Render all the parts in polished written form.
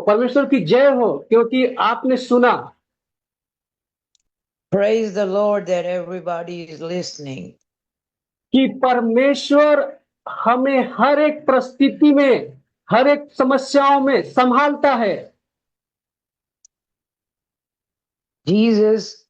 परमेश्वर की जय हो, क्योंकि आपने सुना। Praise the Lord that everybody is listening. कि परमेश्वर हमें हर एक परिस्थिति में, हर एक समस्याओं में संभालता है। Jesus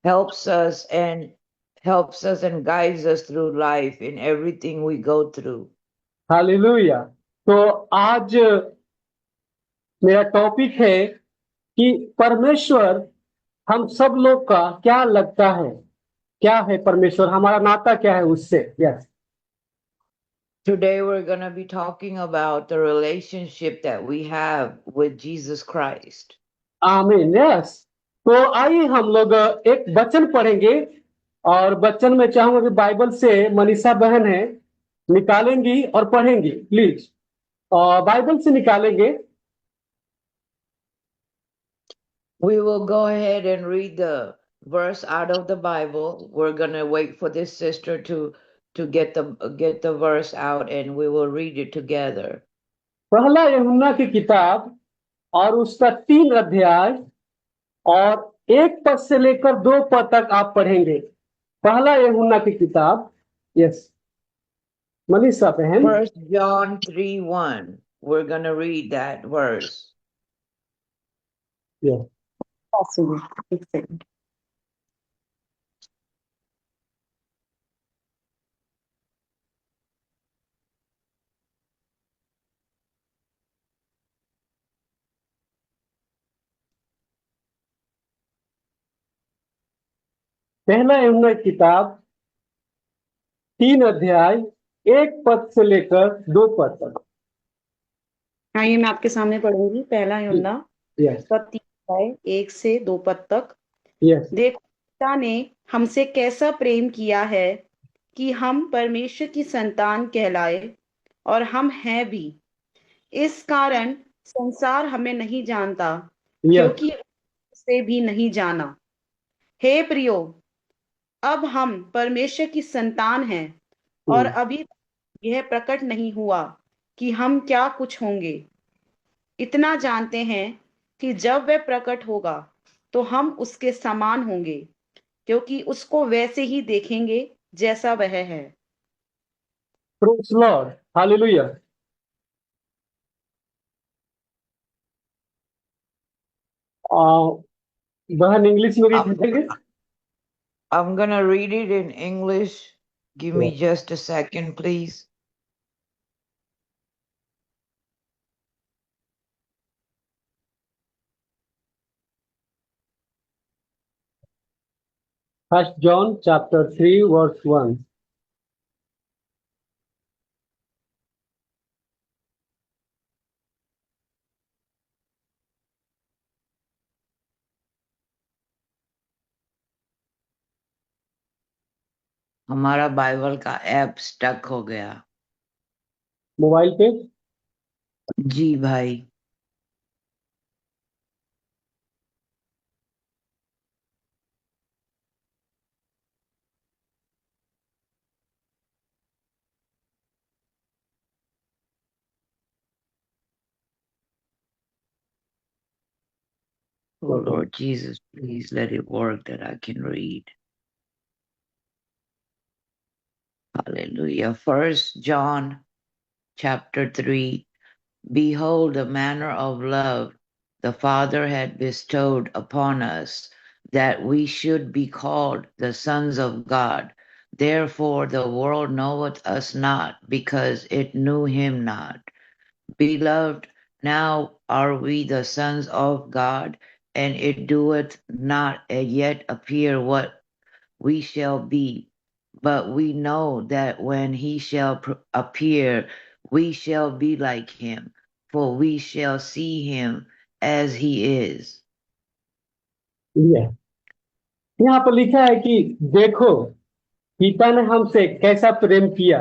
helps us and guides us through life in everything we go through. Hallelujah. तो आज मेरा टॉपिक है कि परमेश्वर हम सब लोग का क्या लगता है, क्या है परमेश्वर, हमारा नाता क्या है उससे। Yes, Today we're going to be talking about the relationship that we have with Jesus Christ. आमीन। यस, तो आइए हम लोग एक वचन पढ़ेंगे, और वचन में चाहूंगा कि बाइबल से मनीषा बहन है, निकालेंगी और पढ़ेंगी प्लीज। और बाइबल से निकालेंगे। We will go ahead and read the verse out of the Bible. We're going to wait for this sister to get the verse out, and we will read it together. पहला यूहन्ना की किताब और उसका 3 अध्याय और 1 पद से लेकर 2 पद तक आप पढ़ेंगे। पहला यूहन्ना की किताब। यस, मनीषा बहन। 1 John 3:1. We're going to read that verse. Yes, एक सेकंड। पहला यूहन्ना की किताब 3 अध्याय 1 पद से लेकर 2 पद तक। आइए मैं आपके सामने पढ़ूंगी। पहला यूहन्ना यस, का 3 अध्याय 1 से 2 पद तक। यस, देखो, पिता ने हमसे कैसा प्रेम किया है कि हम परमेश्वर की संतान कहलाए, और हम हैं भी। इस कारण संसार हमें नहीं जानता, यस, क्योंकि उसे भी नहीं जाना। हे प्रियो, अब हम परमेश्वर की संतान हैं, और अभी यह प्रकट नहीं हुआ कि हम क्या कुछ होंगे। इतना जानते हैं कि जब वह प्रकट होगा तो हम उसके समान होंगे, क्योंकि उसको वैसे ही देखेंगे जैसा वह है। Praise Lord, hallelujah. बहन इंग्लिश में रीड करेंगे। I'm going to read it in English. Give me just a second, please. First John chapter 3 verse 1। हमारा बाइबल का ऐप स्टक हो गया। मोबाइल पे। जी भाई। Oh Lord Jesus, please let it work that I can read. Hallelujah. 1 John chapter 3. Behold the manner of love the Father had bestowed upon us, that we should be called the sons of God. Therefore the world knoweth us not, because it knew him not. Beloved, now are we the sons of God, and it doeth not yet appear what we shall be. But we know that when he shall appear, we shall be like him, for we shall see him as he is. यहाँ पर लिखा है कि देखो, पिता ने हमसे कैसा प्रेम किया।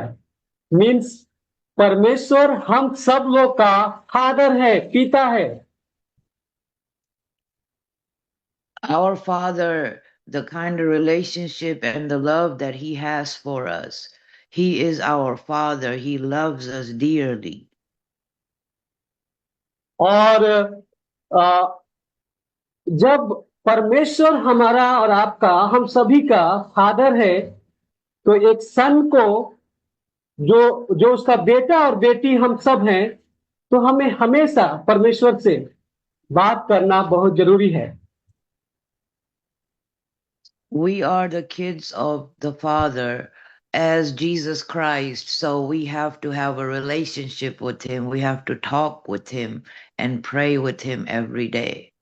मीन्स परमेश्वर हम सब लोग का फादर है, पिता है। Our Father, the kind of relationship and the love that he has for us. He is our Father. He loves us dearly. और जब परमेश्वर हमारा और आपका, हम सभी का फादर है, तो एक सन को, जो जो उसका बेटा और बेटी हम सब हैं, तो हमें हमेशा परमेश्वर से बात करना बहुत जरूरी है। We are the kids of the Father as Jesus Christ, so we have to have a relationship with Him. We have to talk with Him and pray with Him every day.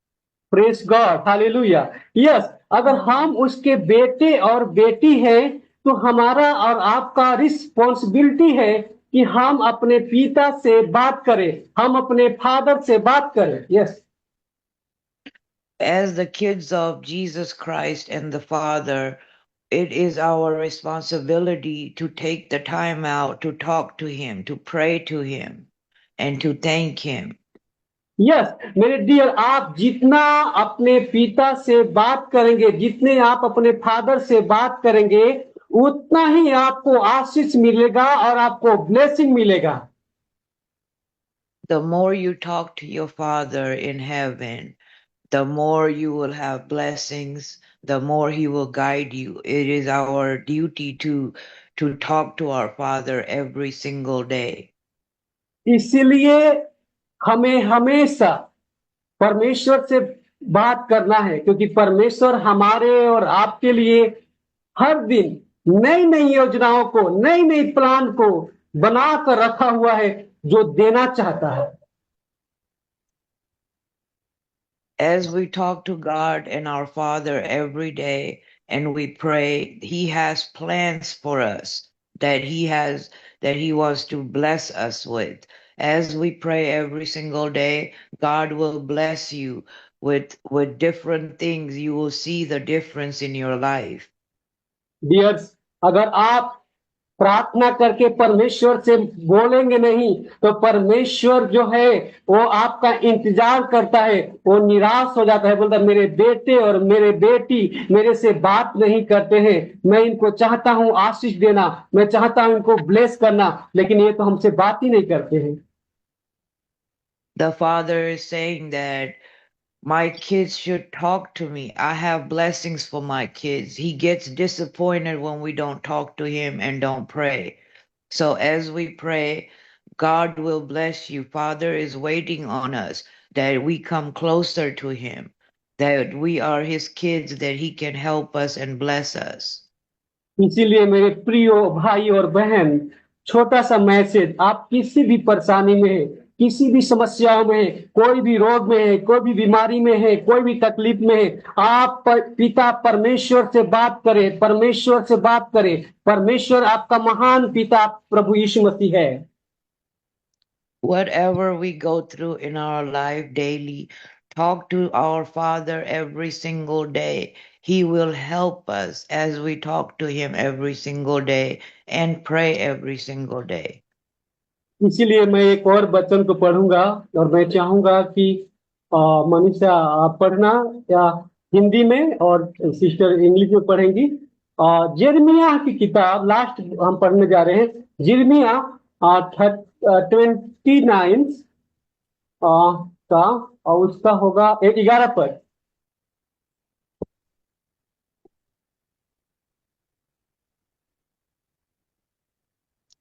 Praise God, hallelujah. Yes, अगर हम उसके बेटे और बेटी हैं, तो हमारा और आपका रिस्पॉन्सिबिलिटी है कि हम अपने पिता से बात करें, हम अपने फादर से बात करें। Yes, As the kids of Jesus Christ and the Father, it is our responsibility to take the time out to talk to Him, to pray to Him, and to thank Him. Yes मेरे dear, आप जितना अपने पिता से बात करेंगे, जितने आप अपने फादर से बात करेंगे, उतना ही आपको आशीष मिलेगा और आपको ब्लेसिंग मिलेगा। The more you talk to your Father in heaven, the more you will have blessings, the more He will guide you. It is our duty to talk to our Father every single day. इसीलिए हमें हमेशा परमेश्वर से बात करना है, क्योंकि परमेश्वर हमारे और आपके लिए हर दिन नई नई योजनाओं को, नई नई प्लान को बना कर रखा हुआ है, जो देना चाहता है। As we talk to God and our Father every day and we pray, He has plans for us that He wants to bless us with. As we pray every single day, God will bless you with different things. You will see the difference in your life. Dears, अगर आप प्रार्थना करके परमेश्वर से बोलेंगे नहीं, तो परमेश्वर जो है वो आपका इंतजार करता है, वो निराश हो जाता है, बोलता है मेरे बेटे और मेरे बेटी मेरे से बात नहीं करते हैं, मैं इनको चाहता हूं आशीष देना, मैं चाहता हूं इनको ब्लेस करना, लेकिन ये तो हमसे बात ही नहीं करते हैं। The Father is saying that my kids should talk to me. I have blessings for my kids. He gets disappointed when we don't talk to him and don't pray. So as we pray, God will bless you. Father is waiting on us that we come closer to him, that we are his kids, that he can help us and bless us. इसीलिए मेरे प्रियो भाई और बहन, छोटा सा message, आप किसी भी परेशानी में है, किसी भी समस्याओं में है, कोई भी रोग में है, कोई भी बीमारी में है, कोई भी तकलीफ में है, आप पिता परमेश्वर से बात करें, परमेश्वर से बात करें। परमेश्वर आपका महान पिता प्रभु यीशु मसीह है। Whatever we go through in our life daily, talk to our Father every single day. He will help us as we talk to him every single day and pray every single day. इसीलिए मैं एक और वचन को पढ़ूंगा, और मैं चाहूंगा कि मनीषा आप पढ़ना, या हिंदी में, और सिस्टर इंग्लिश में पढ़ेंगी। यिर्मयाह की किताब लास्ट हम पढ़ने जा रहे हैं, यिर्मयाह 29 का, और उसका होगा 11 पर।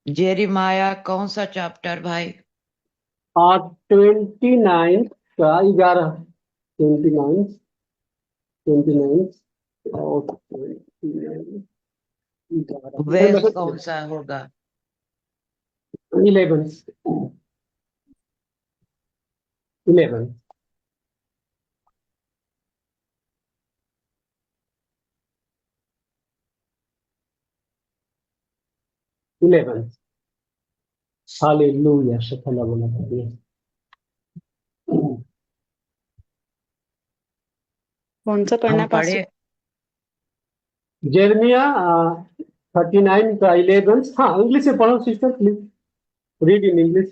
जेरिमाया कौन सा चैप्टर भाई? 29 का 11, 29, 29 और 29, वेस्ट कौन सा होगा? 11, 11। हालेलुया, शफला बोला करिए। कौन सा पढ़ना हम है पास्टर? पढ़े? जेरमिया 39 का 11। हाँ, इंग्लिश में पढ़ो sister, please read in English,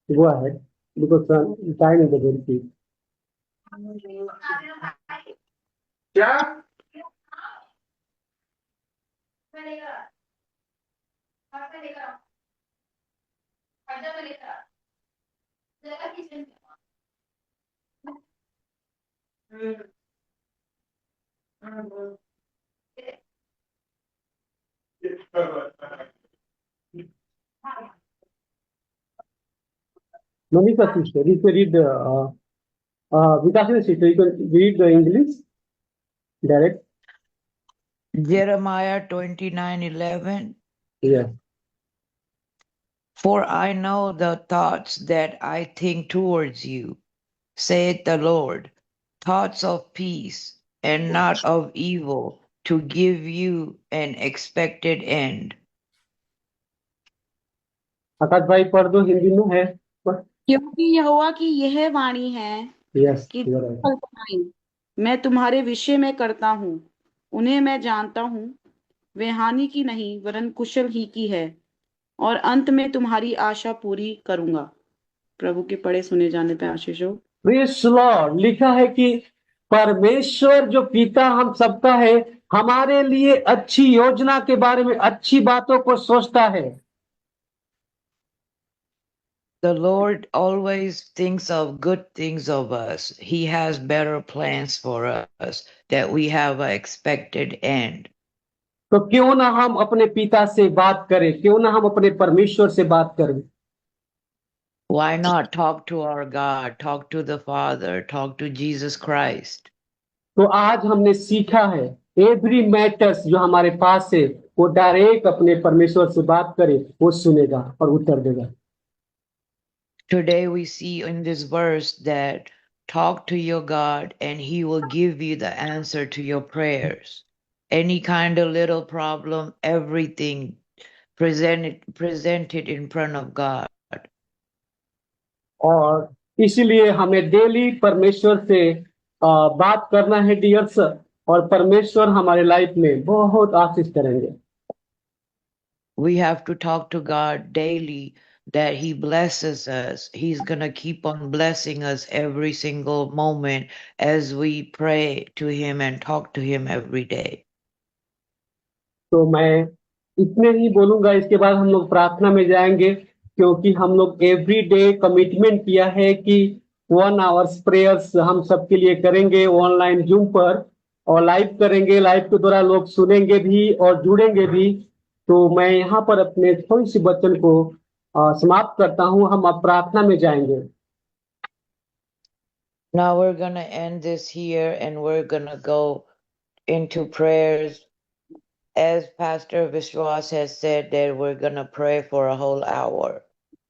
go ahead, because time is very. क्या Monica sister, you can read Vikas sister, you can read the English direct. Jeremiah 29:11. Yeah. For I know the thoughts that I think towards you, saith the Lord, thoughts of peace and not of evil, to give you an expected end. आकाश भाई पढ़ दो, हिंदी में है। क्योंकि यहोवा की यह वाणी है yes, कि कल्पनाएं मैं तुम्हारे विषय में करता हूँ, उन्हें मैं जानता हूँ, वे हानि की नहीं वरन कुशल ही की है, और अंत में तुम्हारी आशा पूरी करूंगा। प्रभु के पढ़े सुने जाने पे आशीष हो। Praise Lord. लिखा है कि परमेश्वर जो पिता हम सबका है, हमारे लिए अच्छी योजना के बारे में, अच्छी बातों को सोचता है। The Lord always thinks of good things of us. He has better plans for us, that we have an expected end. तो क्यों ना हम अपने पिता से बात करें, क्यों ना हम अपने परमेश्वर से बात करें। Why not talk to our God, talk to the Father, talk to Jesus Christ? तो आज हमने सीखा है, एवरी मैटर्स जो हमारे पास है, वो डायरेक्ट अपने परमेश्वर से बात करे, वो सुनेगा और उत्तर देगा। Today we see in this verse that talk to your God and he will give you the answer to your prayers. Any kind of little problem, everything presented in front of God. और इसीलिए हमें daily परमेश्वर से बात करना है dears, और परमेश्वर हमारे लाइफ में बहुत आशीष करेंगे। We have to talk to God daily that he blesses us. He's going to keep on blessing us every single moment as we pray to him and talk to him every day. तो मैं इतने ही बोलूंगा, इसके बाद हम लोग प्रार्थना में जाएंगे, क्योंकि हम लोग एवरी डे कमिटमेंट किया है कि 1 आवर्स प्रेयर्स हम सबके लिए करेंगे ऑनलाइन जूम पर, और लाइव करेंगे। लाइव के द्वारा लोग सुनेंगे भी और जुड़ेंगे भी। तो मैं यहाँ पर अपने थोड़ी सी वचन को समाप्त करता हूँ। हम अब प्रार्थना में जाएंगे। Now we're going to end this here and we're going to go into prayers. As Pastor Vishwas has said, that we're going to pray for a whole hour.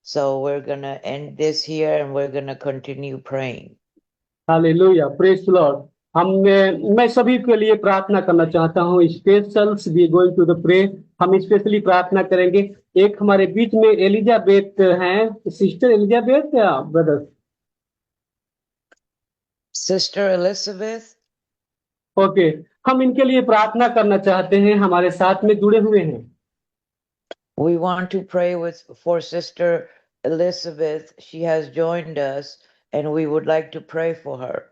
So we're going to end this here and we're going to continue praying. Hallelujah, praise Lord. मैं सभी के लिए प्रार्थना करना चाहता हूँ। Specials we going to the pray. हम specially प्रार्थना करेंगे। एक हमारे बीच में एलिजाबेथ हैं, सिस्टर एलिजाबेथ या ब्रदर? Sister Elizabeth, ओके, हम इनके लिए प्रार्थना करना चाहते हैं, हमारे साथ में जुड़े हुए हैं। we want to pray for Sister Elizabeth. She has joined us and we would like to pray for her.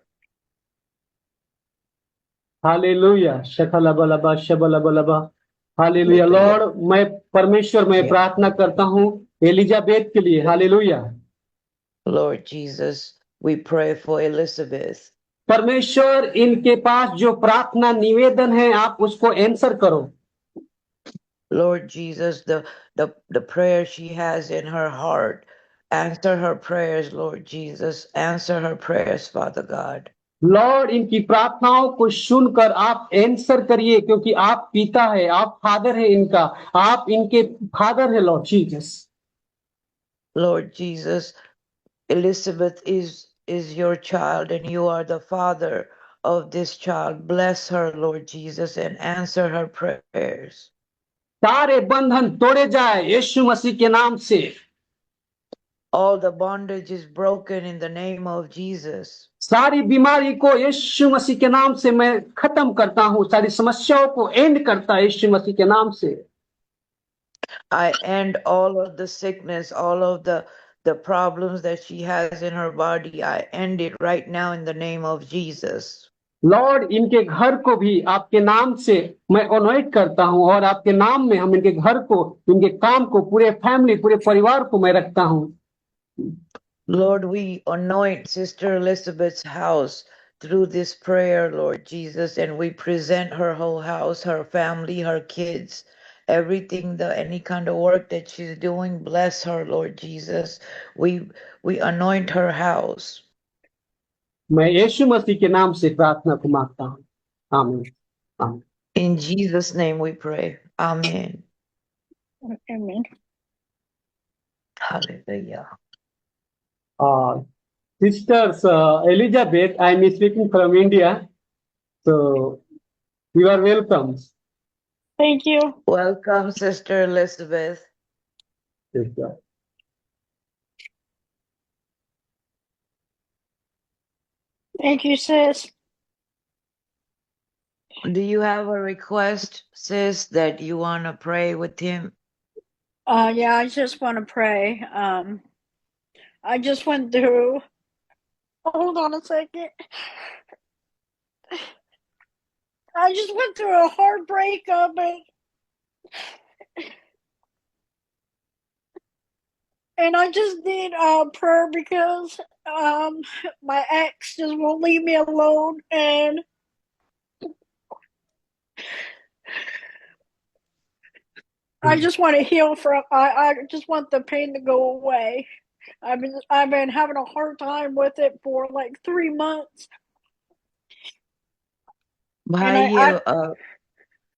Hallelujah, शकलबलबा शबलबलबा। हालेलुया लॉर्ड, मैं परमेश्वर में प्रार्थना करता हूँ एलिजाबेथ के लिए। Hallelujah. Lord Jesus, we pray for Elizabeth. परमेश्वर, इनके पास जो प्रार्थना निवेदन है, आप उसको आंसर करो। Lord Jesus, the prayer she has in her heart, answer her prayers, Lord Jesus. Answer her prayers, Father God. Lord, इनकी प्रार्थनाओं को सुनकर आप आंसर करिए, क्योंकि आप पिता है, आप फादर है इनका, आप इनके फादर है Lord Jesus. Lord Jesus, Elizabeth is your child and you are the father of this child. Bless her, Lord Jesus, and answer her prayers. सारे बंधन तोड़े जाए यीशु मसीह के नाम से। All the bondage is broken in the name of Jesus. सारी बीमारी को यीशु मसीह के नाम से मैं खत्म करता हूँ। सारी समस्याओं को एंड करता है यीशु मसीह के नाम से। I end all of the sickness, all of the problems that she has in her body. I end it right now in the name of Jesus. Lord, इनके घर को भी आपके नाम से मैं अनॉइंट करता हूं, और आपके नाम में हम इनके घर को, इनके काम को, पूरे फैमिली, पूरे परिवार को मैं रखता हूं। Lord, we anoint Sister Elizabeth's house through this prayer, Lord Jesus, and we present her whole house, her family, her kids, everything, any kind of work that she's doing. Bless her, Lord Jesus. We anoint her house. मैं यीशु मसीह के नाम से प्रार्थना को मांगता हूँ, आमीन, आमीन। In Jesus' name we pray. Amen. Amen. Hallelujah. Sisters Elizabeth, I am speaking from India, so you are welcome. Thank you. Welcome, Sister Elizabeth. Sister. Thank you, sis. Do you have a request, sis, that you want to pray with him? Yeah, I just want to pray. I just went through. Hold on a second. I just went through a hard breakup, and I just need prayer because my ex just won't leave me alone, and I just want to heal from. I just want the pain to go away. I've been having a hard time with it for like 3 months. Bhai,